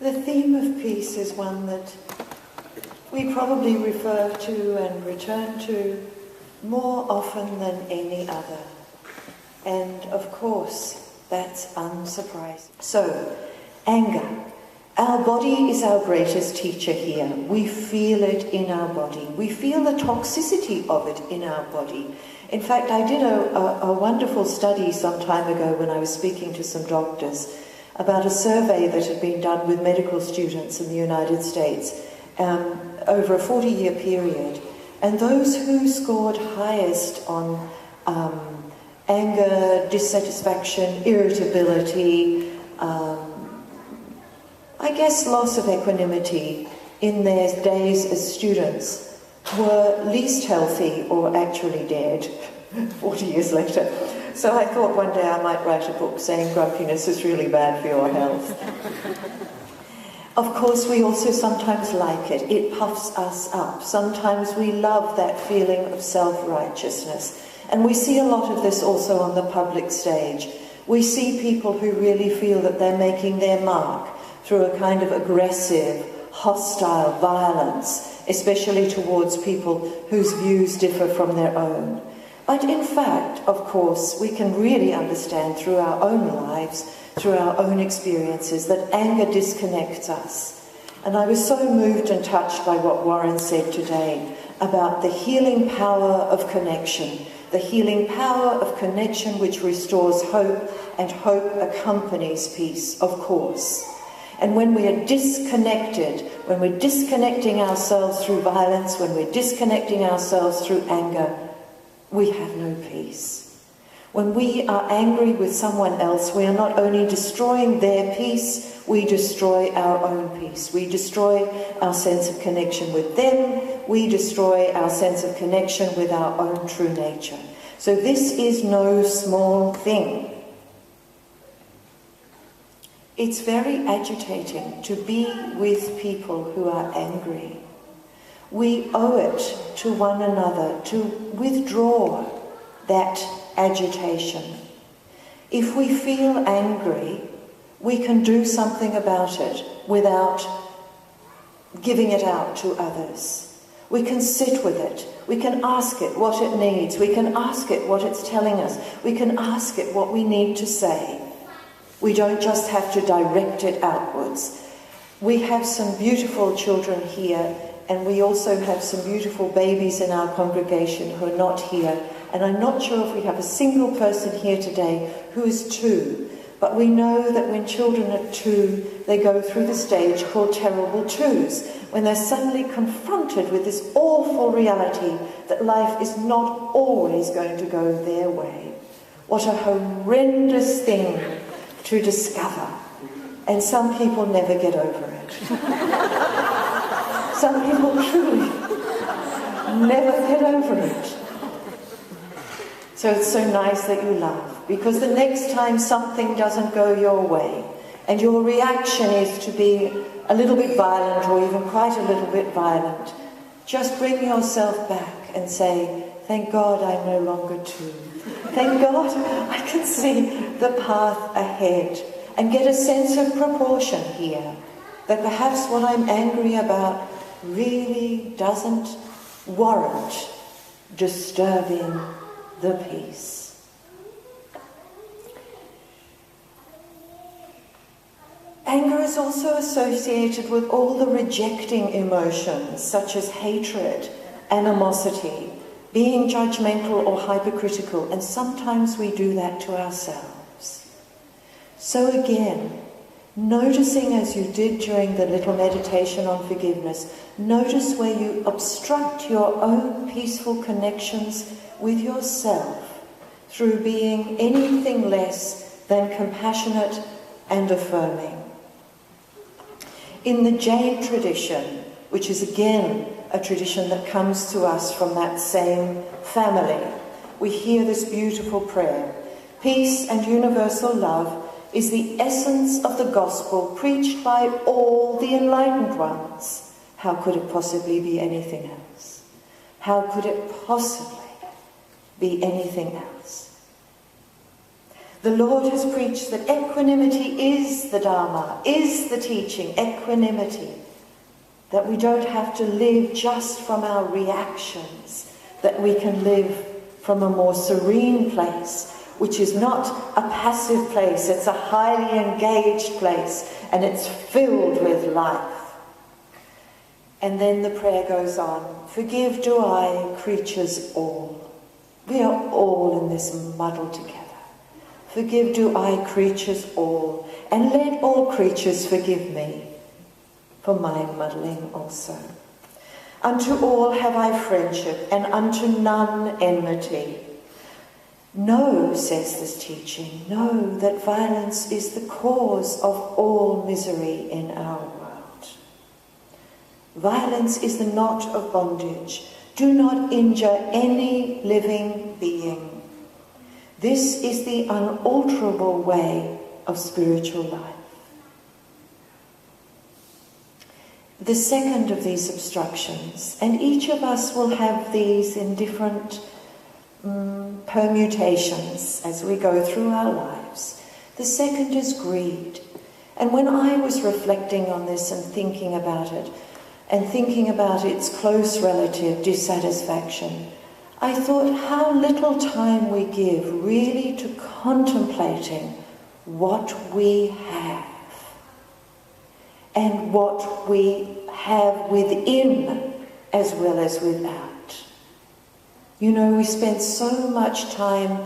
The theme of peace is one that we probably refer to and return to more often than any other. And of course, that's unsurprising. So, anger. Our body is our greatest teacher here. We feel it in our body. We feel the toxicity of it in our body. In fact, I did a wonderful study some time ago when I was speaking to some doctors about a survey that had been done with medical students in the United States over a 40-year period. And those who scored highest on anger, dissatisfaction, irritability, I guess loss of equanimity in their days as students were least healthy or actually dead 40 years later. So I thought one day I might write a book saying grumpiness is really bad for your health. Of course, we also sometimes like it. It puffs us up. Sometimes we love that feeling of self-righteousness. And we see a lot of this also on the public stage. We see people who really feel that they're making their mark through a kind of aggressive, hostile violence, especially towards people whose views differ from their own. But in fact, of course, we can really understand through our own lives, through our own experiences, that anger disconnects us. And I was so moved and touched by what Warren said today about the healing power of connection, the healing power of connection which restores hope, and hope accompanies peace, of course. And when we are disconnected, when we're disconnecting ourselves through violence, when we're disconnecting ourselves through anger, we have no peace. When we are angry with someone else, we are not only destroying their peace, we destroy our own peace. We destroy our sense of connection with them. We destroy our sense of connection with our own true nature. So this is no small thing. It's very agitating to be with people who are angry. We owe it to one another to withdraw that agitation. If we feel angry, we can do something about it without giving it out to others. We can sit with it. We can ask it what it needs. We can ask it what it's telling us. We can ask it what we need to say. We don't just have to direct it outwards. We have some beautiful children here, and we also have some beautiful babies in our congregation who are not here. And I'm not sure if we have a single person here today who is 2. But we know that when children are 2, they go through the stage called terrible twos, when they're suddenly confronted with this awful reality that life is not always going to go their way. What a horrendous thing to discover. And some people never get over it. Some people truly never get over it. So it's so nice that you laugh, because the next time something doesn't go your way and your reaction is to be a little bit violent or even quite a little bit violent, just bring yourself back and say, thank God I'm no longer 2. Thank God I can see the path ahead, and get a sense of proportion here, that perhaps what I'm angry about really doesn't warrant disturbing the peace. Anger is also associated with all the rejecting emotions, such as hatred, animosity, being judgmental or hypercritical, and sometimes we do that to ourselves. So again, noticing, as you did during the little meditation on forgiveness, notice where you obstruct your own peaceful connections with yourself through being anything less than compassionate and affirming. In the Jain tradition, which is again a tradition that comes to us from that same family, we hear this beautiful prayer. Peace and universal love is the essence of the gospel preached by all the enlightened ones. How could it possibly be anything else? How could it possibly be anything else? The Lord has preached that equanimity is the Dharma, is the teaching, equanimity. That we don't have to live just from our reactions, that we can live from a more serene place, which is not a passive place, it's a highly engaged place, and it's filled with life. And then the prayer goes on, forgive do I, creatures all. We are all in this muddle together. Forgive do I, creatures all, and let all creatures forgive me for my muddling also. Unto all have I friendship, and unto none enmity. Know, says this teaching, know that violence is the cause of all misery in our world. Violence is the knot of bondage. Do not injure any living being. This is the unalterable way of spiritual life. The second of these obstructions, and each of us will have these in different permutations as we go through our lives. The second is greed. And when I was reflecting on this and thinking about it, and thinking about its close relative, dissatisfaction, I thought how little time we give really to contemplating what we have and what we have within as well as without. You know, we spend so much time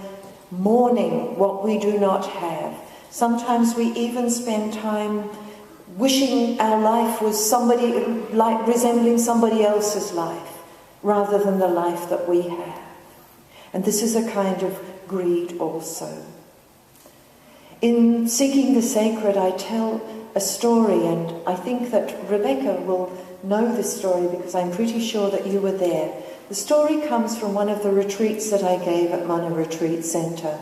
mourning what we do not have. Sometimes we even spend time wishing our life was resembling somebody else's life rather than the life that we have. And this is a kind of greed also. In Seeking the Sacred, I tell a story, and I think that Rebecca will know this story because I'm pretty sure that you were there. The story comes from one of the retreats that I gave at Mana Retreat Centre.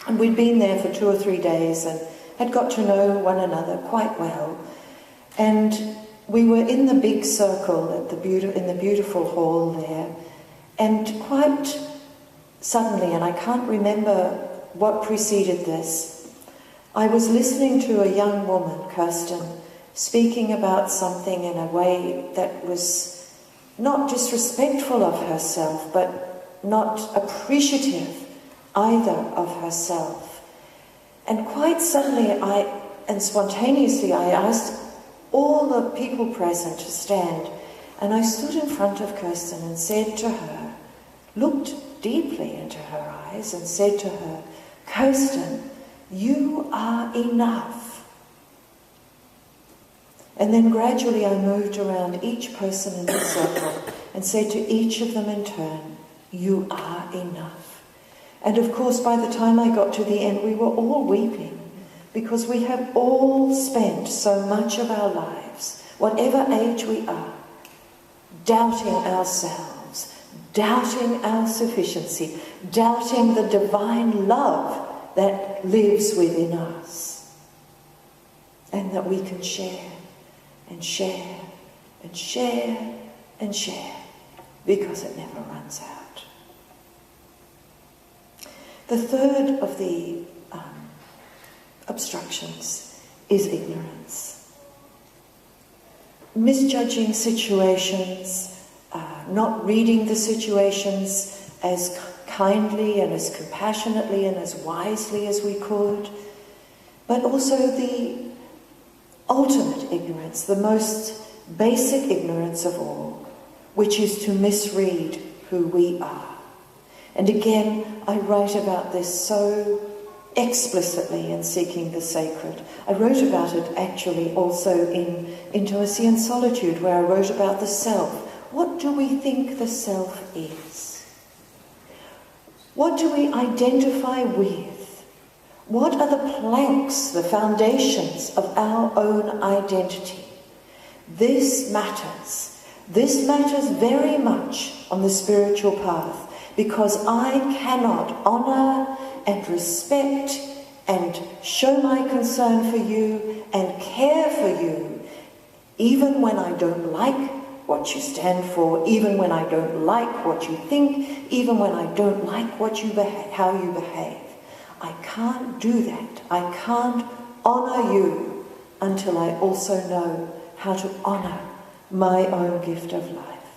And we'd been there for 2 or 3 days and had got to know one another quite well. And we were in the big circle in the beautiful hall there. And quite suddenly, and I can't remember what preceded this, I was listening to a young woman, Kirsten, speaking about something in a way that was not disrespectful of herself, but not appreciative either of herself. And quite suddenly and spontaneously I asked all the people present to stand, and I stood in front of Kirsten and said to her, looked deeply into her eyes and said to her, Kirsten, you are enough. And then gradually I moved around each person in the circle and said to each of them in turn, you are enough. And of course, by the time I got to the end, we were all weeping because we have all spent so much of our lives, whatever age we are, doubting ourselves, doubting our sufficiency, doubting the divine love that lives within us, and that we can share and share and share and share because it never runs out. The third of the obstructions is ignorance. Misjudging situations, not reading the situations as kindly and as compassionately and as wisely as we could, but also the ultimate ignorance, the most basic ignorance of all, which is to misread who we are. And again, I write about this so explicitly in Seeking the Sacred. I wrote about it actually also in Intimacy and Solitude, where I wrote about the self. What do we think the self is? What do we identify with? What are the planks, the foundations of our own identity? This matters. This matters very much on the spiritual path, because I cannot honour and respect and show my concern for you and care for you, even when I don't like what you stand for, even when I don't like what you think, even when I don't like how you behave. I can't do that. I can't honour you until I also know how to honour my own gift of life.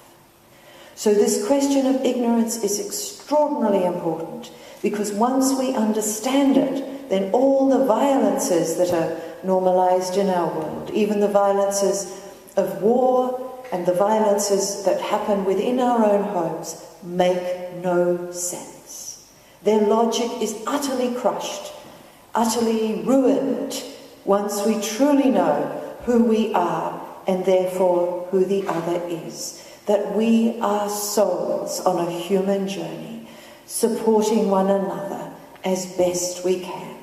So this question of ignorance is extraordinarily important, because once we understand it, then all the violences that are normalised in our world, even the violences of war and the violences that happen within our own homes, make no sense. Their logic is utterly crushed, utterly ruined, once we truly know who we are and therefore who the other is. That we are souls on a human journey, supporting one another as best we can.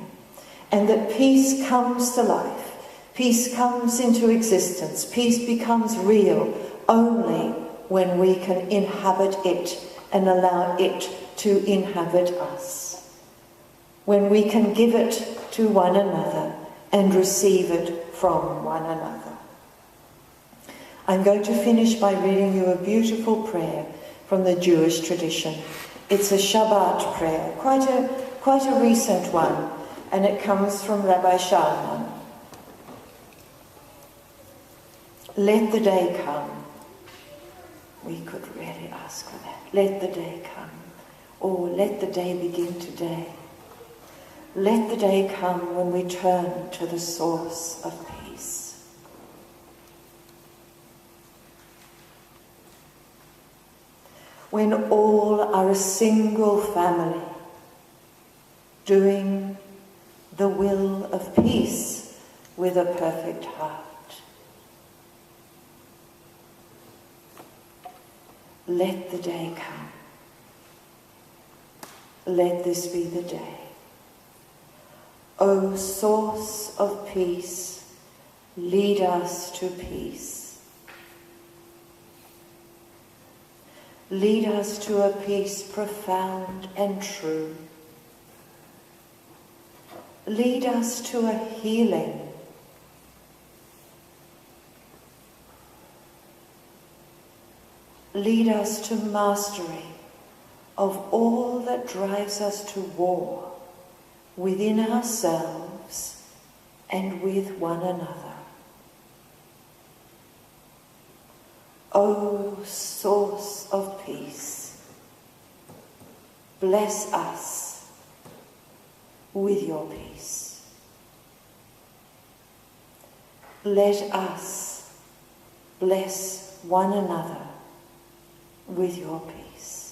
And that peace comes to life, peace comes into existence, peace becomes real only when we can inhabit it and allow it to inhabit us. When we can give it to one another and receive it from one another. I'm going to finish by reading you a beautiful prayer from the Jewish tradition. It's a Shabbat prayer, quite a recent one, and it comes from Rabbi Shalman. Let the day come. We could really ask for that. Let the day come. Or let the day begin today. Let the day come when we turn to the source of peace. When all are a single family, doing the will of peace with a perfect heart. Let the day come. Let this be the day. O source of peace, lead us to peace. Lead us to a peace profound and true. Lead us to a healing. Lead us to mastery of all that drives us to war within ourselves and with one another. O source of peace, bless us with your peace. Let us bless one another with your peace.